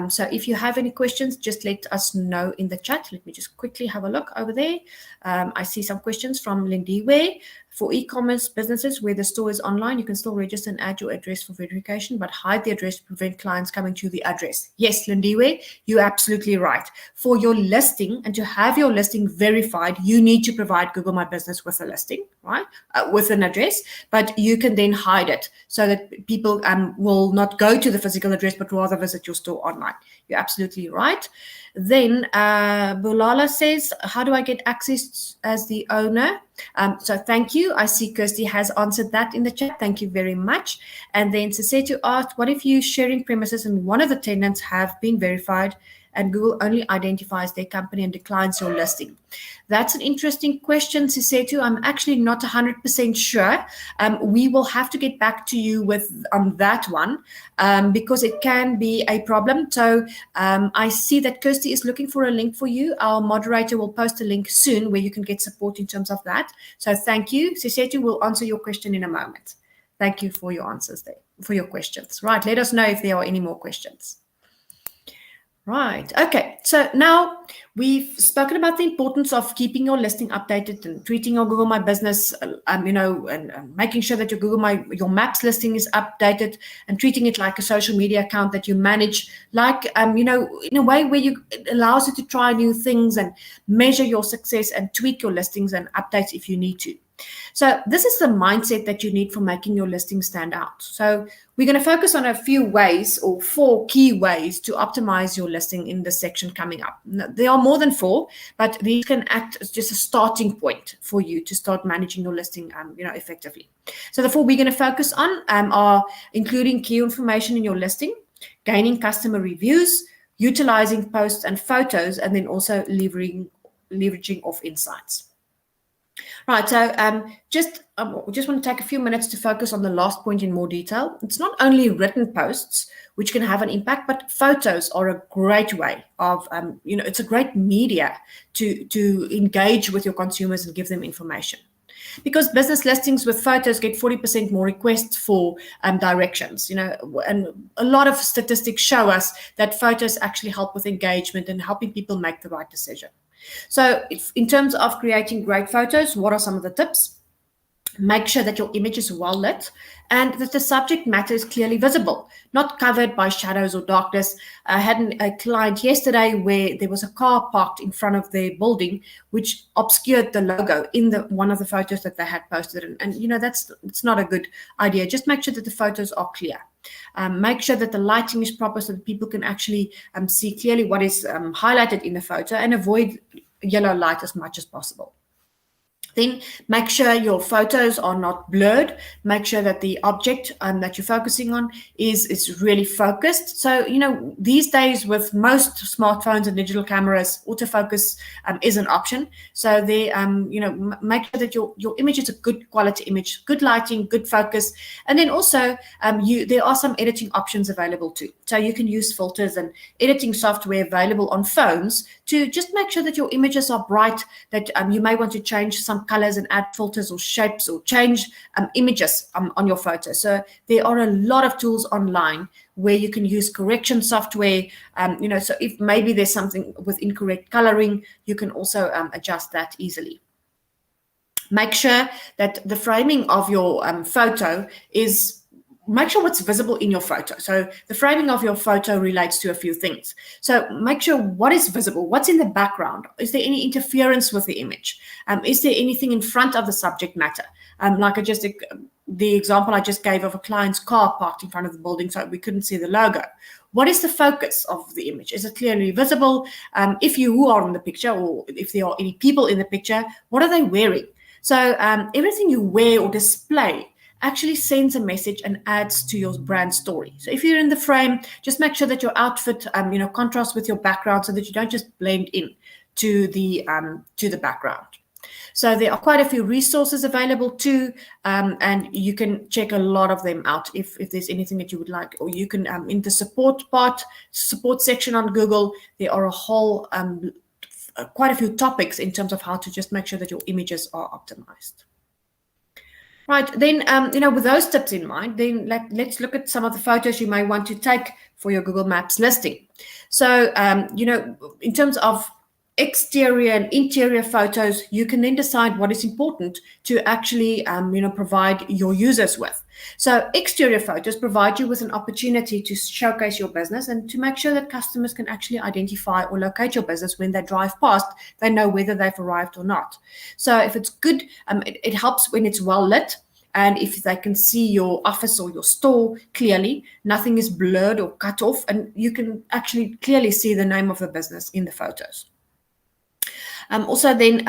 So if you have any questions, just let us know in the chat. Let me just quickly have a look over there. I see some questions from Lindiwe. For e-commerce businesses where the store is online, you can still register and add your address for verification, but hide the address to prevent clients coming to the address. Yes, Lindiwe, you're absolutely right. For your listing and to have your listing verified, you need to provide Google My Business with a listing, right? With an address, but you can then hide it so that people will not go to the physical address, but rather visit your store online. You're absolutely right. Then Bulala says, how do I get access as the owner? So thank you. I see Kirsty has answered that in the chat. Thank you very much. And then Sisetu asked, what if you sharing premises and one of the tenants have been verified and Google only identifies their company and declines your listing? That's an interesting question, Sisetu. I'm actually not 100% sure. We will have to get back to you on that one because it can be a problem. So I see that Kirsty is looking for a link for you. Our moderator will post a link soon where you can get support in terms of that. So thank you. Sisetu will answer your question in a moment. Thank you for your answers there, for your questions. Right, let us know if there are any more questions. Right. Okay. So now we've spoken about the importance of keeping your listing updated and treating your Google My Business, and making sure that your Maps listing is updated and treating it like a social media account that you manage, like, in a way where it allows you to try new things and measure your success and tweak your listings and updates if you need to. So this is the mindset that you need for making your listing stand out. So we're going to focus on a few ways, or 4 key ways, to optimize your listing in this section coming up. Now, there are more than 4, but these can act as just a starting point for you to start managing your listing effectively. So the 4 we're going to focus on are including key information in your listing, gaining customer reviews, utilizing posts and photos, and then also leveraging off insights. Right, so just want to take a few minutes to focus on the last point in more detail. It's not only written posts which can have an impact, but photos are a great way of, it's a great media to engage with your consumers and give them information. Because business listings with photos get 40% more requests for directions, and a lot of statistics show us that photos actually help with engagement and helping people make the right decision. So in terms of creating great photos, what are some of the tips? Make sure that your image is well lit and that the subject matter is clearly visible, not covered by shadows or darkness. I had a client yesterday where there was a car parked in front of their building, which obscured the logo in one of the photos that they had posted. And it's not a good idea. Just make sure that the photos are clear. Make sure that the lighting is proper so that people can actually see clearly what is highlighted in the photo, and avoid yellow light as much as possible. Then make sure your photos are not blurred. Make sure that the object that you're focusing on is really focused. So, these days with most smartphones and digital cameras, autofocus is an option. So they, make sure that your image is a good quality image, good lighting, good focus. And then also there are some editing options available too. So you can use filters and editing software available on phones to just make sure that your images are bright, that you may want to change some colors and add filters or shapes or change images on your photo. So there are a lot of tools online where you can use correction software. So if maybe there's something with incorrect coloring, you can also adjust that easily. Make sure that the framing of your photo make sure what's visible in your photo. So the framing of your photo relates to a few things. So make sure what is visible, what's in the background. Is there any interference with the image? Is there anything in front of the subject matter? Like the example I just gave of a client's car parked in front of the building, so we couldn't see the logo. What is the focus of the image? Is it clearly visible? If you are in the picture, or if there are any people in the picture, what are they wearing? So everything you wear or display actually sends a message and adds to your brand story. So if you're in the frame, just make sure that your outfit, contrasts with your background so that you don't just blend in to the background. So there are quite a few resources available too, and you can check a lot of them out if there's anything that you would like. Or you can, in the support section on Google, there are a whole, quite a few topics in terms of how to just make sure that your images are optimized. Right, then, with those tips in mind, then let's look at some of the photos you may want to take for your Google Maps listing. So, in terms of exterior and interior photos, you can then decide what is important to actually, provide your users with. So exterior photos provide you with an opportunity to showcase your business and to make sure that customers can actually identify or locate your business when they drive past. They know whether they've arrived or not. So if it's good, it helps when it's well lit. And if they can see your office or your store clearly, nothing is blurred or cut off, and you can actually clearly see the name of the business in the photos. Also then,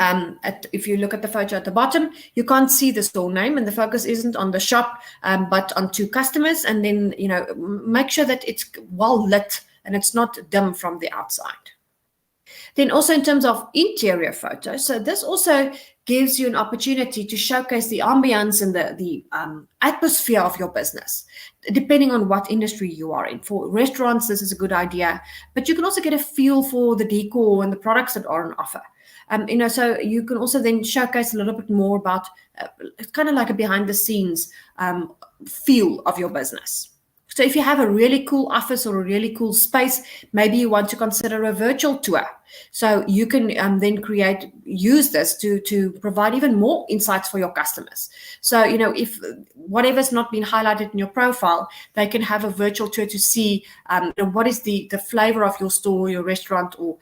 if you look at the photo at the bottom, you can't see the store name, and the focus isn't on the shop, but on two customers. And then, make sure that it's well lit and it's not dim from the outside. Then also in terms of interior photos, so this also gives you an opportunity to showcase the ambience and the atmosphere of your business, depending on what industry you are in. For restaurants, this is a good idea, but you can also get a feel for the decor and the products that are on offer. So you can also then showcase a little bit more about it's kind of like a behind the scenes feel of your business. So if you have a really cool office or a really cool space, maybe you want to consider a virtual tour. So you can then use this to provide even more insights for your customers. So, if whatever's not been highlighted in your profile, they can have a virtual tour to see what is the flavor of your store, your restaurant, or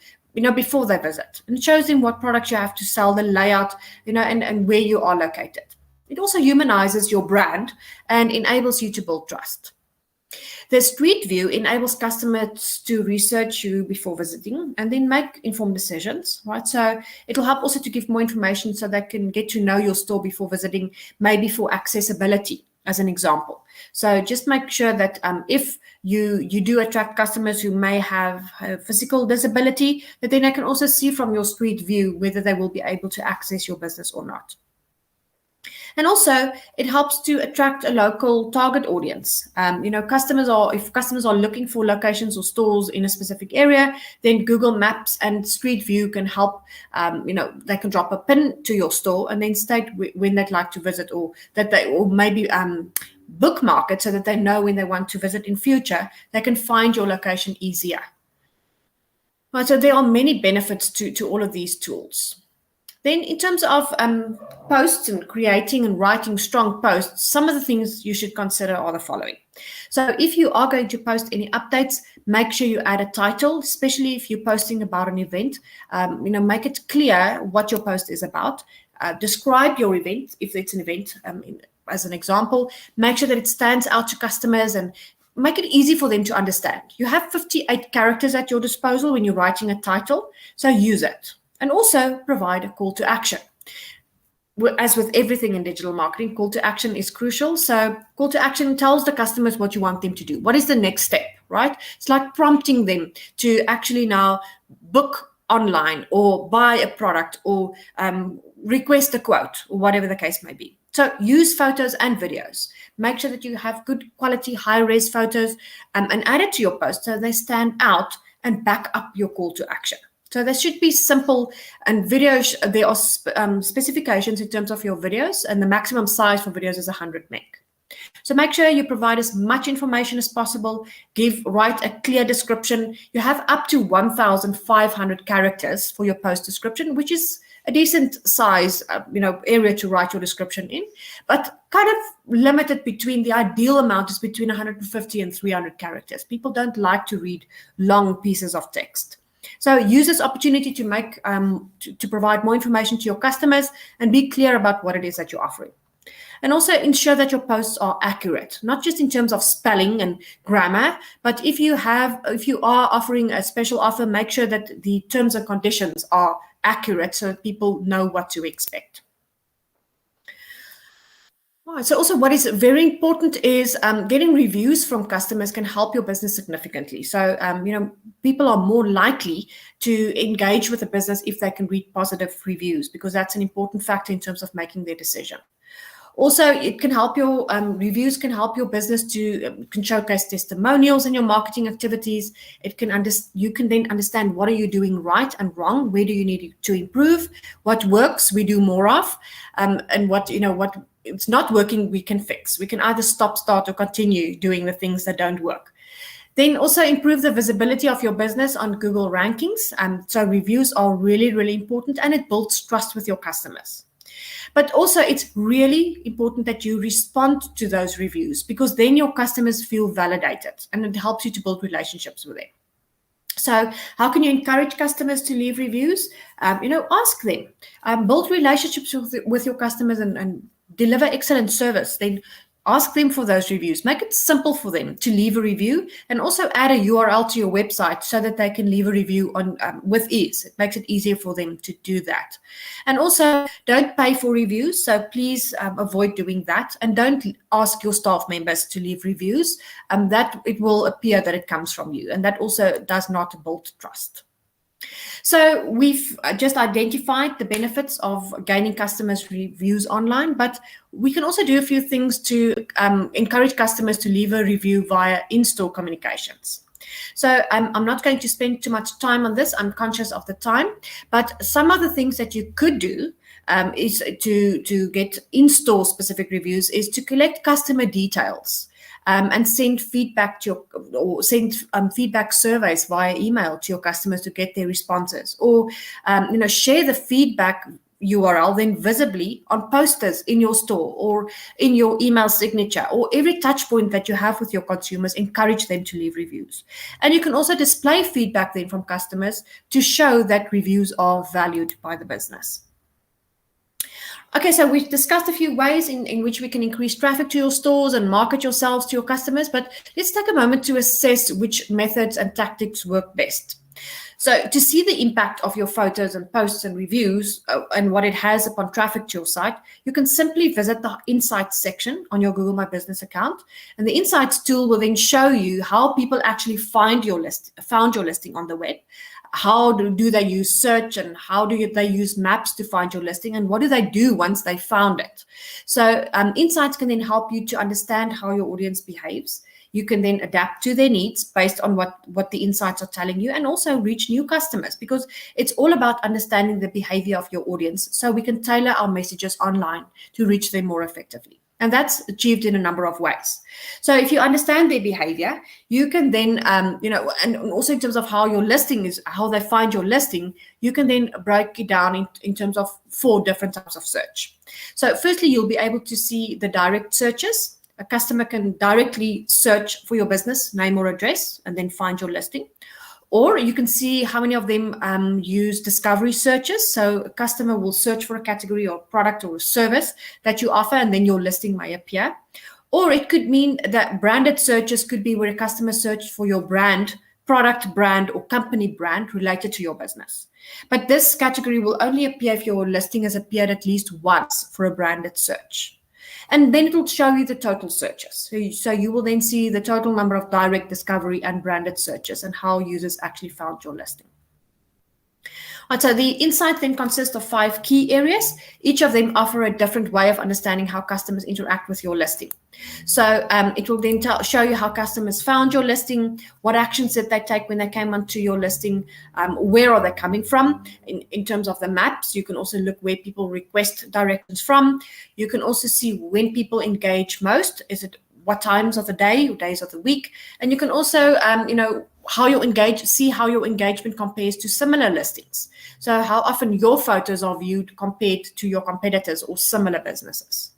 before they visit. And it shows them what products you have to sell, the layout, and where you are located. It also humanizes your brand and enables you to build trust. The street view enables customers to research you before visiting and then make informed decisions, right? So it'll help also to give more information so they can get to know your store before visiting, maybe for accessibility, as an example. So just make sure that if you do attract customers who may have physical disability, that then they can also see from your street view whether they will be able to access your business or not. And also, it helps to attract a local target audience. If customers are looking for locations or stores in a specific area, then Google Maps and Street View can help. They can drop a pin to your store and then state when they'd like to visit, or maybe bookmark it so that they know when they want to visit in future. They can find your location easier. Right, so there are many benefits to all of these tools. Then in terms of posts and creating and writing strong posts, some of the things you should consider are the following. So if you are going to post any updates, make sure you add a title, especially if you're posting about an event. Make it clear what your post is about. Describe your event, if it's an event, as an example. Make sure that it stands out to customers and make it easy for them to understand. You have 58 characters at your disposal when you're writing a title, so use it. And also provide a call to action. As with everything in digital marketing, call to action is crucial. So call to action tells the customers what you want them to do. What is the next step, right? It's like prompting them to actually now book online or buy a product or request a quote or whatever the case may be. So use photos and videos. Make sure that you have good quality, high-res photos and add it to your post so they stand out and back up your call to action. So there should be simple and videos. There are specifications in terms of your videos, and the maximum size for videos is 100 meg. So make sure you provide as much information as possible. Write a clear description. You have up to 1,500 characters for your post description, which is a decent size, area to write your description in, but kind of limited between the ideal amount is between 150 and 300 characters. People don't like to read long pieces of text. So use this opportunity to make to provide more information to your customers and be clear about what it is that you're offering. And also ensure that your posts are accurate, not just in terms of spelling and grammar, but if you are offering a special offer, make sure that the terms and conditions are accurate so that people know what to expect. Right, so also what is very important is getting reviews from customers can help your business significantly. So, people are more likely to engage with a business if they can read positive reviews, because that's an important factor in terms of making their decision. Also, it can help your reviews can help your business to can showcase testimonials in your marketing activities. You can then understand what are you doing right and wrong, where do you need to improve, what works we do more of, and what it's not working we can fix. We can either stop, start, or continue doing the things that don't work. Then also improve the visibility of your business on Google rankings. So reviews are really, really important, and it builds trust with your customers. But also it's really important that you respond to those reviews, because then your customers feel validated and it helps you to build relationships with them. So how can you encourage customers to leave reviews? Ask them, build relationships with your customers and deliver excellent service. Then ask them for those reviews. Make it simple for them to leave a review, and also add a URL to your website so that they can leave a review on with ease. It makes it easier for them to do that. And also, don't pay for reviews. So please avoid doing that, and don't ask your staff members to leave reviews. That it will appear that it comes from you, and that also does not build trust. So we've just identified the benefits of gaining customers' reviews online, but we can also do a few things to encourage customers to leave a review via in-store communications. So I'm not going to spend too much time on this. I'm conscious of the time, but some of the things that you could do is to get in-store specific reviews is to collect customer details. And send feedback feedback surveys via email to your customers to get their responses, or share the feedback URL then visibly on posters in your store or in your email signature, or every touch point that you have with your consumers. Encourage them to leave reviews. And you can also display feedback then from customers to show that reviews are valued by the business. Okay, so we've discussed a few ways in which we can increase traffic to your stores and market yourselves to your customers, but let's take a moment to assess which methods and tactics work best. So to see the impact of your photos and posts and reviews and what it has upon traffic to your site, you can simply visit the Insights section on your Google My Business account. And the Insights tool will then show you how people actually found your listing on the web. How do they use search, and how do they use maps to find your listing, and what do they do once they found it? So Insights can then help you to understand how your audience behaves. You can then adapt to their needs based on what the insights are telling you, and also reach new customers, because it's all about understanding the behavior of your audience so we can tailor our messages online to reach them more effectively. And that's achieved in a number of ways. So if you understand their behavior, you can then, and also in terms of how your listing is, how they find your listing, you can then break it down in terms of 4 different types of search. So firstly, you'll be able to see the direct searches. A customer can directly search for your business name or address and then find your listing. Or you can see how many of them use discovery searches. So a customer will search for a category or product or a service that you offer, and then your listing may appear. Or it could mean that branded searches could be where a customer searched for your brand, product brand, or company brand related to your business. But this category will only appear if your listing has appeared at least once for a branded search. And then it will show you the total searches. So you will then see the total number of direct, discovery, and branded searches and how users actually found your listing. Right, so the insight then consists of 5 key areas. Each of them offer a different way of understanding how customers interact with your listing. So it will then show you how customers found your listing, what actions did they take when they came onto your listing, where are they coming from. In terms of the maps, you can also look where people request directions from. You can also see when people engage most. Is it what times of the day or days of the week? And you can also, how you see how your engagement compares to similar listings. So how often your photos are viewed compared to your competitors or similar businesses.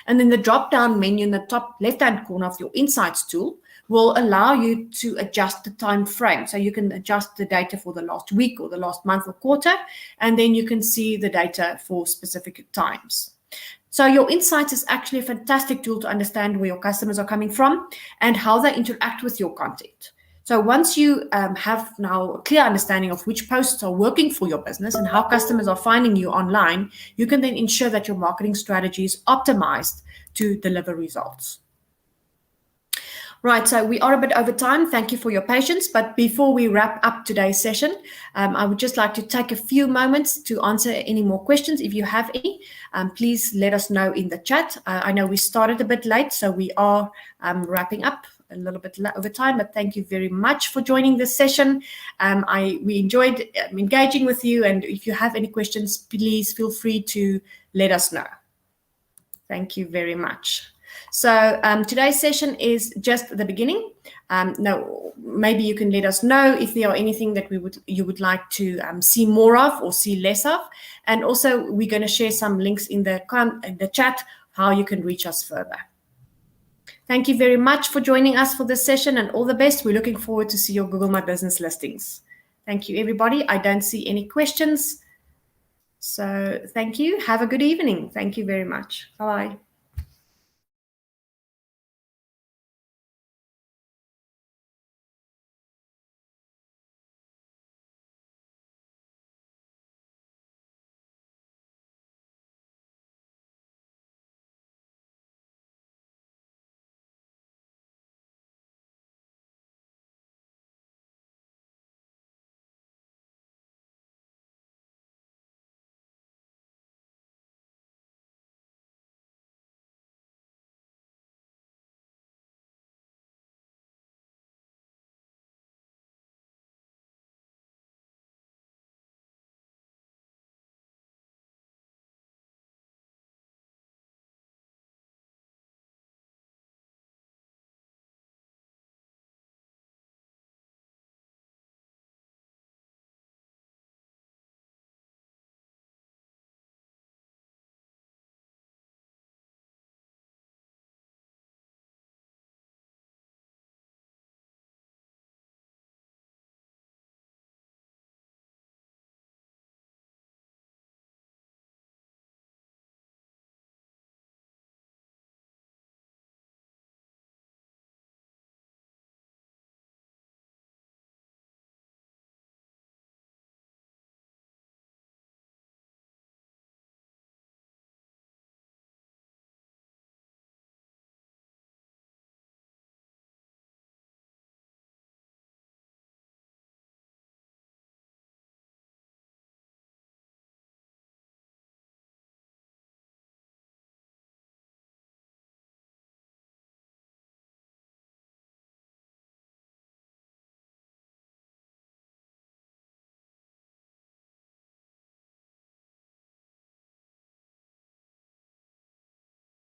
And then the drop-down menu in the top left-hand corner of your Insights tool will allow you to adjust the time frame. So you can adjust the data for the last week or the last month or quarter, and then you can see the data for specific times. So your Insights is actually a fantastic tool to understand where your customers are coming from and how they interact with your content. So once you have now a clear understanding of which posts are working for your business and how customers are finding you online, you can then ensure that your marketing strategy is optimized to deliver results. Right, so we are a bit over time. Thank you for your patience. But before we wrap up today's session, I would just like to take a few moments to answer any more questions. If you have any, please let us know in the chat. I know we started a bit late, so we are wrapping up a little bit over time, but thank you very much for joining this session. We enjoyed engaging with you, and if you have any questions, please feel free to let us know. Thank you very much. So today's session is just the beginning. Maybe you can let us know if there are anything that you would like to see more of or see less of. And also, we're going to share some links in the chat how you can reach us further. Thank you very much for joining us for this session, and all the best. We're looking forward to see your Google My Business listings. Thank you, everybody. I don't see any questions. So thank you. Have a good evening. Thank you very much. Bye-bye.